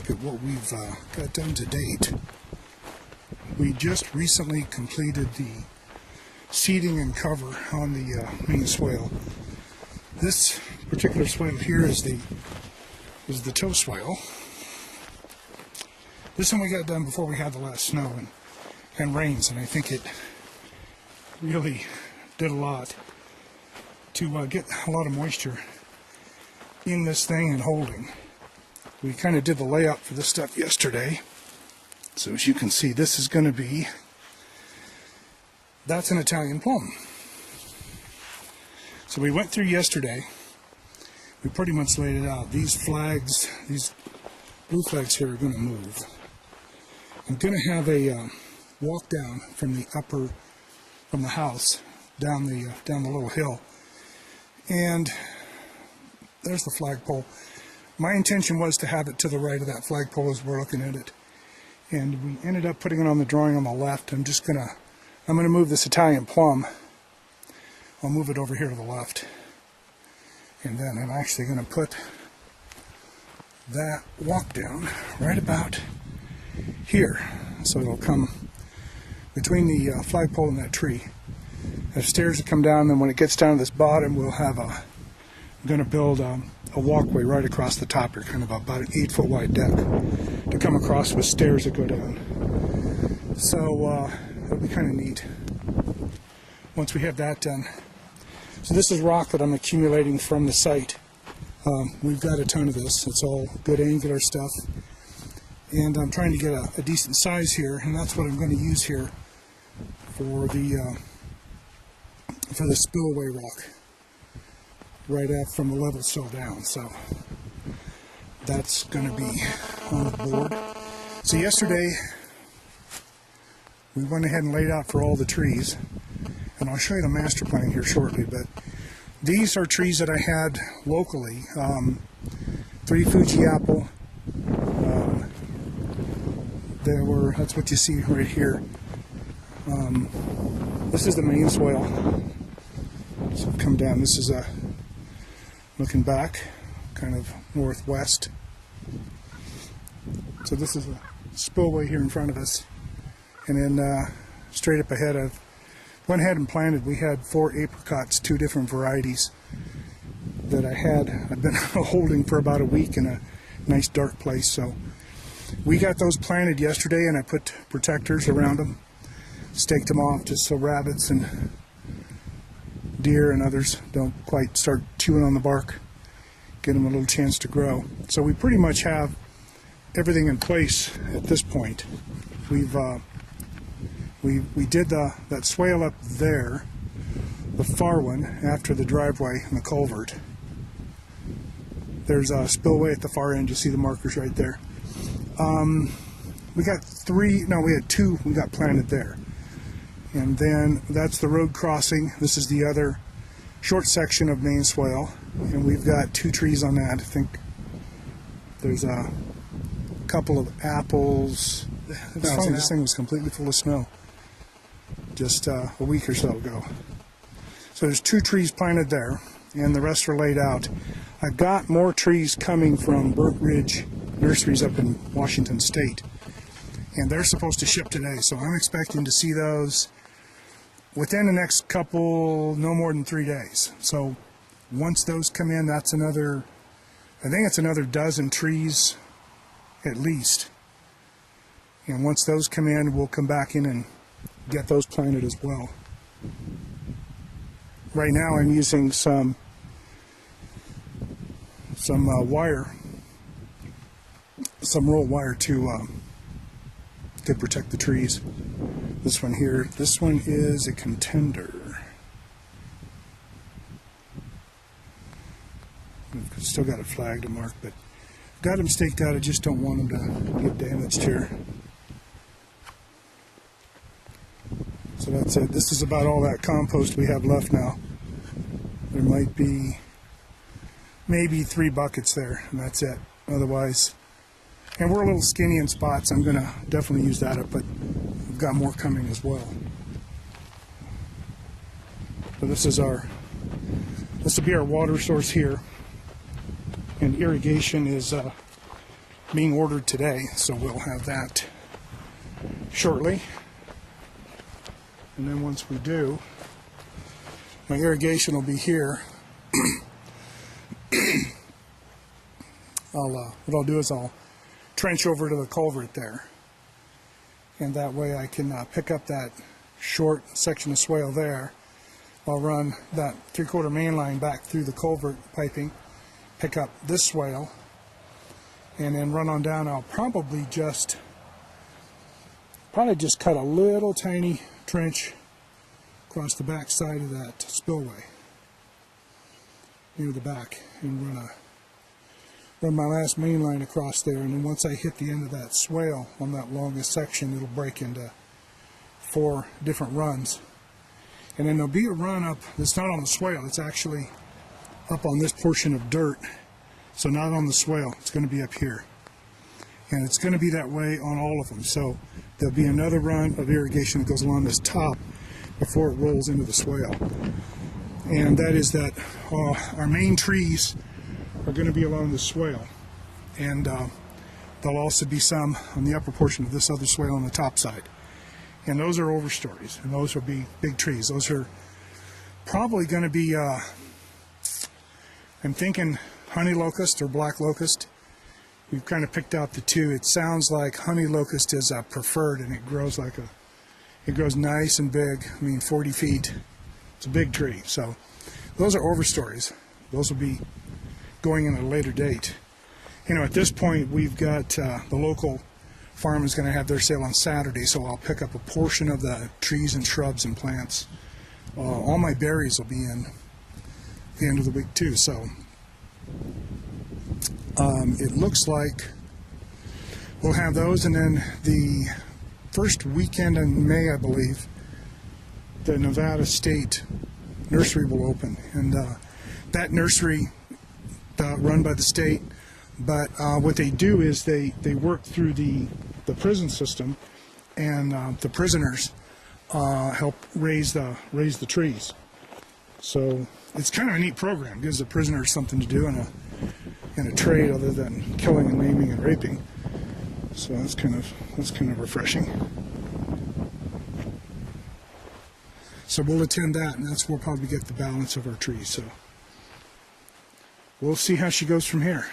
look at what we've got done to date. We just recently completed the seeding and cover on the main swale. This particular swale here is the toe swale. This one we got done before we had the last snow and rains, and I think it really did a lot to get a lot of moisture in this thing and holding. We kind of did the layout for this stuff yesterday. So as you can see, this is going to be, that's an Italian plum. So we went through yesterday. We pretty much laid it out. These flags, these blue flags here are going to move. I'm going to have a walk down from the house down the little hill, and there's the flagpole. My intention was to have it to the right of that flagpole as we're looking at it, and we ended up putting it on the drawing on the left. I'm gonna move this Italian plum. I'll move it over here to the left, and then I'm actually going to put that walk down right about here, so it'll come between the flagpole and that tree. There's stairs that come down, then when it gets down to this bottom, we'll have I'm going to build a walkway right across the top here, kind of about an 8-foot wide deck to come across with stairs that go down. So it'll be kind of neat once we have that done. So this is rock that I'm accumulating from the site. We've got a ton of this. It's all good angular stuff, and I'm trying to get a decent size here, and that's what I'm going to use here for the spillway rock, right up from the level sill down. So that's going to be on the board. So yesterday we went ahead and laid out for all the trees, and I'll show you the master plan here shortly, but these are trees that I had locally. 3 Fuji apple. That's what you see right here. This is the main swale. So come down. This is looking back, kind of northwest. So this is a spillway here in front of us, and then straight up ahead, I've went ahead and planted. We had 4 apricots, 2 different varieties that I've been holding for about a week in a nice dark place. So we got those planted yesterday, and I put protectors around them, staked them off just so rabbits and deer and others don't quite start chewing on the bark, get them a little chance to grow. So we pretty much have everything in place at this point. We did that swale up there, the far one after the driveway and the culvert. There's a spillway at the far end. You see the markers right there. We had 2 we got planted there. And then that's the road crossing. This is the other short section of main swale, and we've got 2 trees on that. I think there's a couple of apples. It's funny, this thing was completely full of snow just a week or so ago. So there's 2 trees planted there, and the rest are laid out. I've got more trees coming from Burnt Ridge Nurseries up in Washington State, and they're supposed to ship today, so I'm expecting to see those within the next couple, no more than 3 days. So once those come in, that's another, I think it's another dozen trees at least. And once those come in, we'll come back in and get those planted as well. Right now I'm using some wire, some roll wire to protect the trees. This one here, this one is a contender. I've still got it flagged and marked, but got them staked out. I just don't want them to get damaged here. So that's it. This is about all that compost we have left now. There might be maybe 3 buckets there, and that's it. Otherwise, and we're a little skinny in spots. I'm going to definitely use that up, but we've got more coming as well. So this will be our water source here, and irrigation is being ordered today, so we'll have that shortly. And then once we do, my irrigation will be here. What I'll do is I'll trench over to the culvert there, and that way I can pick up that short section of swale there. I'll run that 3/4 main line back through the culvert piping, pick up this swale, and then run on down. I'll probably just cut a little tiny trench across the back side of that spillway near the back, and run my last main line across there. And then once I hit the end of that swale on that longest section, it'll break into 4 different runs. And then there'll be a run up that's not on the swale, it's actually up on this portion of dirt. So not on the swale, it's going to be up here. And it's going to be that way on all of them. So there'll be another run of irrigation that goes along this top before it rolls into the swale. And that is that our main trees are going to be along the swale. And there'll also be some on the upper portion of this other swale on the top side. And those are overstories, and those will be big trees. Those are probably going to be, I'm thinking honey locust or black locust. We've kind of picked out the two. It sounds like honey locust is preferred, and it grows it grows nice and big. I mean, 40 feet. It's a big tree. So those are overstories. Those will be going in at a later date. You know, at this point, we've got the local farm is going to have their sale on Saturday, so I'll pick up a portion of the trees and shrubs and plants. All my berries will be in at the end of the week too, so it looks like we'll have those. And then the first weekend in May, I believe, the Nevada State Nursery will open, and that nursery run by the state. But what they do is they work through the prison system, and the prisoners help raise the trees. So it's kind of a neat program. It gives the prisoners something to do in a trade other than killing and maiming and raping. So that's kind of refreshing. So we'll attend that, and that's where we'll probably get the balance of our trees. So we'll see how she goes from here.